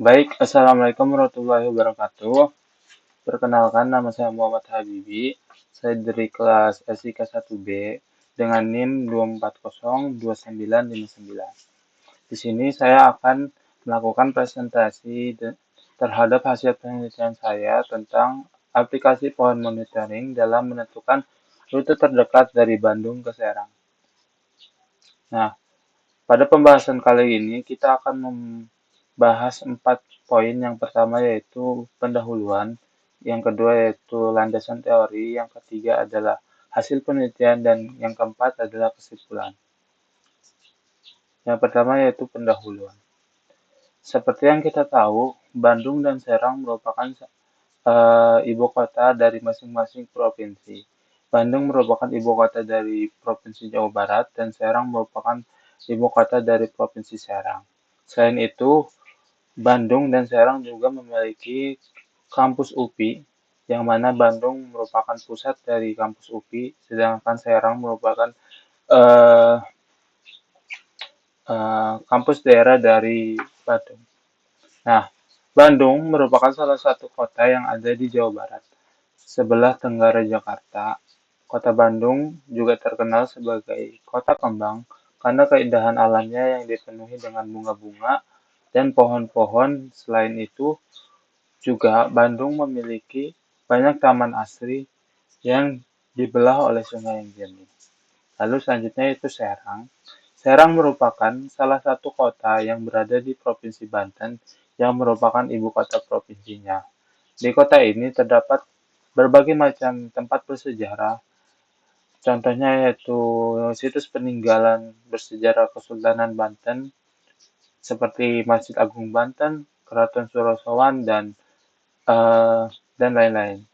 Baik, Assalamualaikum warahmatullahi wabarakatuh. Perkenalkan, nama saya Muhammad Habibi. Saya dari kelas SIK 1B dengan NIM 2402959. Di sini saya akan melakukan presentasi terhadap hasil penelitian saya tentang aplikasi pohon monitoring dalam menentukan rute terdekat dari Bandung ke Serang. Nah, pada pembahasan kali ini kita akan membahas 4 poin. Yang pertama yaitu pendahuluan, yang kedua yaitu landasan teori, yang ketiga adalah hasil penelitian, dan yang keempat adalah kesimpulan. Yang pertama yaitu pendahuluan. Seperti yang kita tahu, Bandung dan Serang merupakan ibu kota dari masing-masing provinsi. Bandung merupakan ibu kota dari Provinsi Jawa Barat dan Serang merupakan ibu kota dari Provinsi Serang. Selain itu, Bandung dan Serang juga memiliki kampus UPI, yang mana Bandung merupakan pusat dari kampus UPI, sedangkan Serang merupakan eh, kampus daerah dari Bandung. Nah, Bandung merupakan salah satu kota yang ada di Jawa Barat, sebelah tenggara Jakarta. Kota Bandung juga terkenal sebagai kota kembang karena keindahan alamnya yang dipenuhi dengan bunga-bunga dan pohon-pohon. Selain itu, juga Bandung memiliki banyak taman asri yang dibelah oleh sungai yang jernih. Lalu selanjutnya itu Serang. Serang merupakan salah satu kota yang berada di Provinsi Banten yang merupakan ibu kota provinsinya. Di kota ini terdapat berbagai macam tempat bersejarah. Contohnya yaitu situs peninggalan bersejarah Kesultanan Banten seperti Masjid Agung Banten, Keraton Surosowan, dan lain-lain.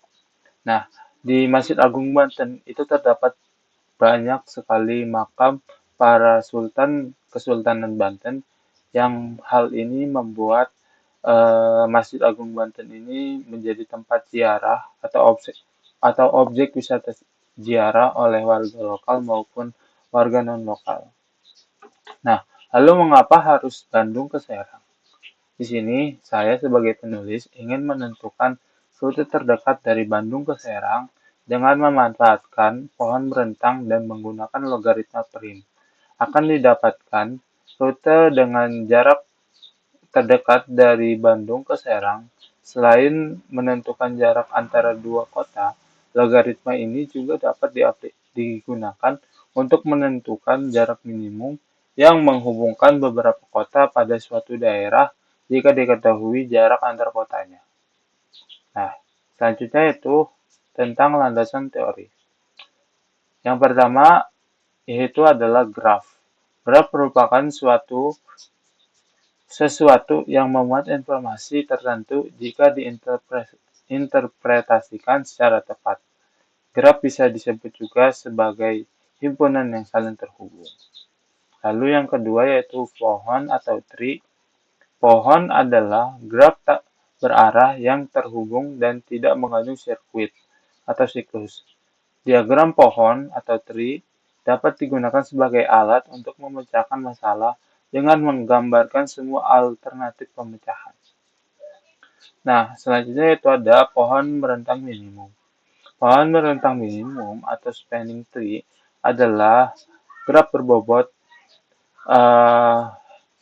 Nah, di Masjid Agung Banten itu terdapat banyak sekali makam para sultan Kesultanan Banten, yang hal ini membuat Masjid Agung Banten ini menjadi tempat ziarah atau objek wisata ziarah oleh warga lokal maupun warga non-lokal. Nah, lalu mengapa harus Bandung ke Serang? Di sini saya sebagai penulis ingin menentukan rute terdekat dari Bandung ke Serang dengan memanfaatkan pohon berentang dan menggunakan logaritma prim. Akan didapatkan rute dengan jarak terdekat dari Bandung ke Serang. Selain menentukan jarak antara dua kota, logaritma ini juga dapat digunakan untuk menentukan jarak minimum yang menghubungkan beberapa kota pada suatu daerah jika diketahui jarak antar kotanya. Nah, selanjutnya itu tentang landasan teori. Yang pertama yaitu adalah graf. Graf merupakan sesuatu yang memuat informasi tertentu jika diinterpretasikan secara tepat. Graf bisa disebut juga sebagai himpunan yang saling terhubung. Lalu yang kedua yaitu pohon atau tree. Pohon adalah graf tak berarah yang terhubung dan tidak mengandung sirkuit atau siklus. Diagram pohon atau tree dapat digunakan sebagai alat untuk memecahkan masalah dengan menggambarkan semua alternatif pemecahan. Nah, selanjutnya itu ada pohon merentang minimum. Pohon merentang minimum atau spanning tree adalah graf berbobot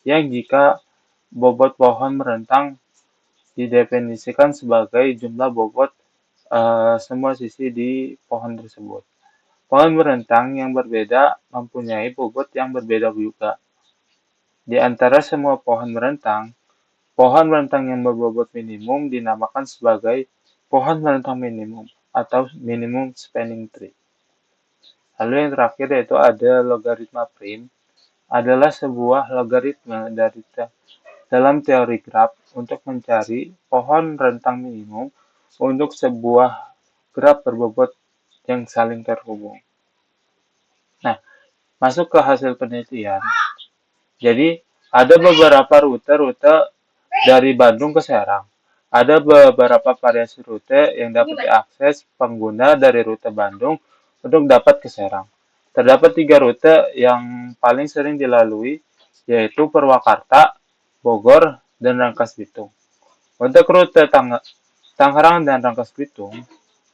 yang jika bobot pohon merentang didefinisikan sebagai jumlah bobot semua sisi di pohon tersebut. Pohon merentang yang berbeda mempunyai bobot yang berbeda juga. Di antara semua pohon merentang yang berbobot minimum dinamakan sebagai pohon merentang minimum atau minimum spanning tree. Lalu yang terakhir yaitu ada logaritma prim, adalah sebuah logaritma dalam teori graf untuk mencari pohon rentang minimum untuk sebuah graf berbobot yang saling terhubung. Nah, masuk ke hasil penelitian. Jadi, ada beberapa rute dari Bandung ke Serang. Ada beberapa variasi rute yang dapat diakses pengguna dari rute Bandung untuk dapat ke Serang. Terdapat 3 rute yang paling sering dilalui, yaitu Purwakarta, Bogor, dan Rangkas Bitung. Untuk rute Tangerang dan Rangkas Bitung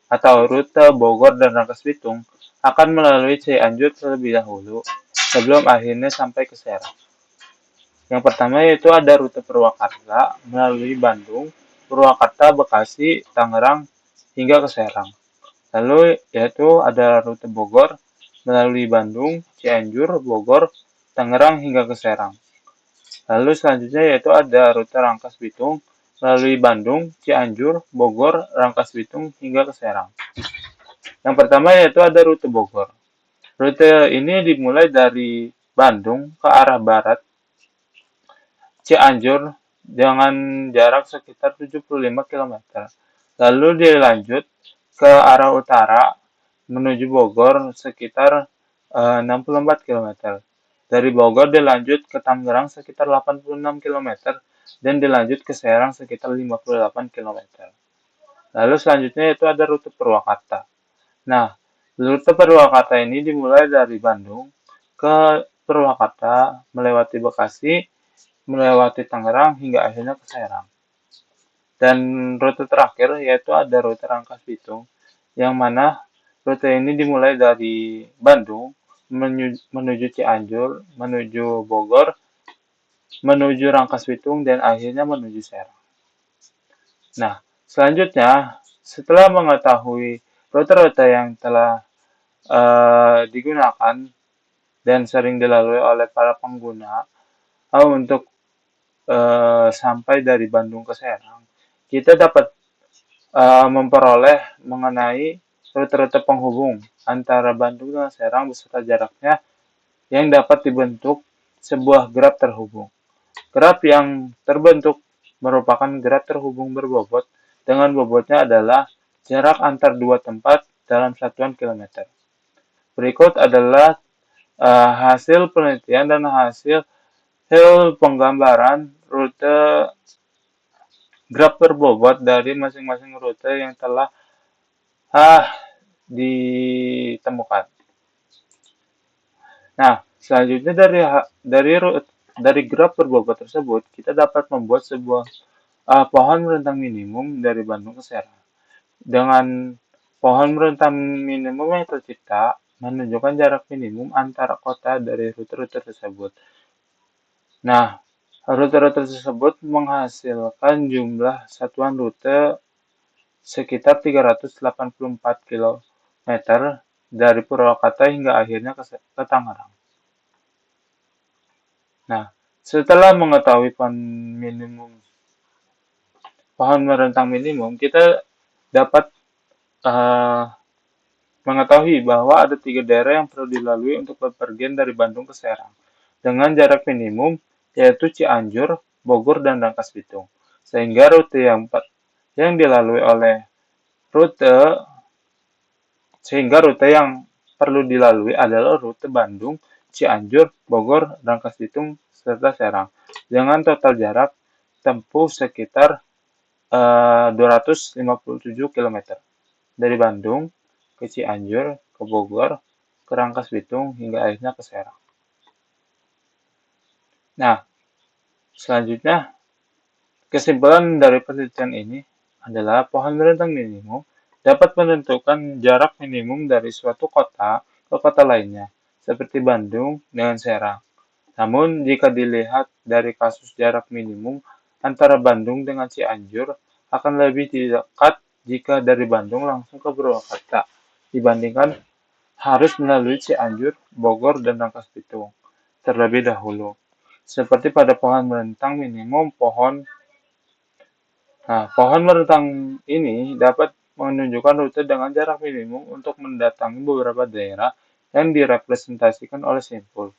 atau rute Bogor dan Rangkas Bitung akan melalui Cianjur terlebih dahulu sebelum akhirnya sampai ke Serang. Yang pertama yaitu ada rute Purwakarta melalui Bandung, Purwakarta, Bekasi, Tangerang hingga ke Serang. Lalu yaitu ada rute Bogor melalui Bandung, Cianjur, Bogor, Tangerang hingga ke Serang. Lalu selanjutnya yaitu ada rute Rangkas Bitung melalui Bandung, Cianjur, Bogor, Rangkas Bitung hingga ke Serang. Yang pertama yaitu ada rute Bogor. Rute ini dimulai dari Bandung ke arah barat Cianjur dengan jarak sekitar 75 km. Lalu dilanjut ke arah utara menuju Bogor sekitar 64 km. Dari Bogor dilanjut ke Tangerang sekitar 86 km dan dilanjut ke Serang sekitar 58 km. Lalu selanjutnya itu ada rute Purwakarta. Nah, rute Purwakarta ini dimulai dari Bandung ke Purwakarta melewati Bekasi, melewati Tangerang hingga akhirnya ke Serang. Dan rute terakhir yaitu ada rute Rangkas Bitung, yang mana rute ini dimulai dari Bandung menuju Cianjur, menuju Bogor, menuju Rangkas Bitung, dan akhirnya menuju Serang. Nah, selanjutnya setelah mengetahui rute-rute yang telah digunakan dan sering dilalui oleh para pengguna untuk sampai dari Bandung ke Serang, kita dapat memperoleh mengenai rute-rute penghubung antara Bandung dengan Serang beserta jaraknya yang dapat dibentuk sebuah graf terhubung. Graf yang terbentuk merupakan graf terhubung berbobot dengan bobotnya adalah jarak antar dua tempat dalam satuan kilometer. Berikut adalah hasil penelitian dan hasil penggambaran rute graf berbobot dari masing-masing rute yang telah ditemukan. Nah, selanjutnya dari graf berbobot tersebut, kita dapat membuat sebuah pohon merentang minimum dari Bandung ke Serang. Dengan pohon merentang minimum yang tercipta menunjukkan jarak minimum antara kota dari rute-rute tersebut. Nah, rute-rute tersebut menghasilkan jumlah satuan rute sekitar 384 km dari Purwakarta hingga akhirnya ke Tangerang. Nah, setelah mengetahui pohon merentang minimum, kita dapat mengetahui bahwa ada 3 daerah yang perlu dilalui untuk bepergian dari Bandung ke Serang dengan jarak minimum yaitu Cianjur, Bogor, dan Rangkas Bitung. Sehingga rute yang dilalui oleh rute yang perlu dilalui adalah rute Bandung, Cianjur, Bogor, Rangkas Bitung, serta Serang dengan total jarak tempuh sekitar 257 km dari Bandung ke Cianjur, ke Bogor, ke Rangkas Bitung, hingga akhirnya ke Serang. Nah, selanjutnya kesimpulan dari penelitian ini adalah pohon merentang minimum dapat menentukan jarak minimum dari suatu kota ke kota lainnya, seperti Bandung dengan Serang. Namun, jika dilihat dari kasus jarak minimum antara Bandung dengan Cianjur, akan lebih dekat jika dari Bandung langsung ke Purwakarta, dibandingkan harus melalui Cianjur, Bogor, dan Rangkas Bitung terlebih dahulu. Seperti pada pohon merentang minimum, pohon merentang ini dapat menunjukkan rute dengan jarak minimum untuk mendatangi beberapa daerah yang direpresentasikan oleh simpul.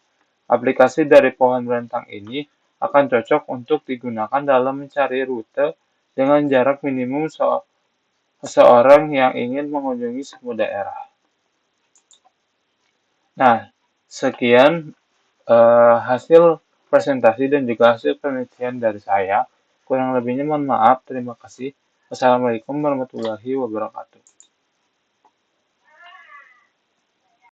Aplikasi dari pohon merentang ini akan cocok untuk digunakan dalam mencari rute dengan jarak minimum seseorang yang ingin mengunjungi sebuah daerah. Nah, sekian hasil presentasi dan juga hasil penelitian dari saya. Kurang lebihnya mohon maaf. Terima kasih. Wassalamualaikum warahmatullahi wabarakatuh.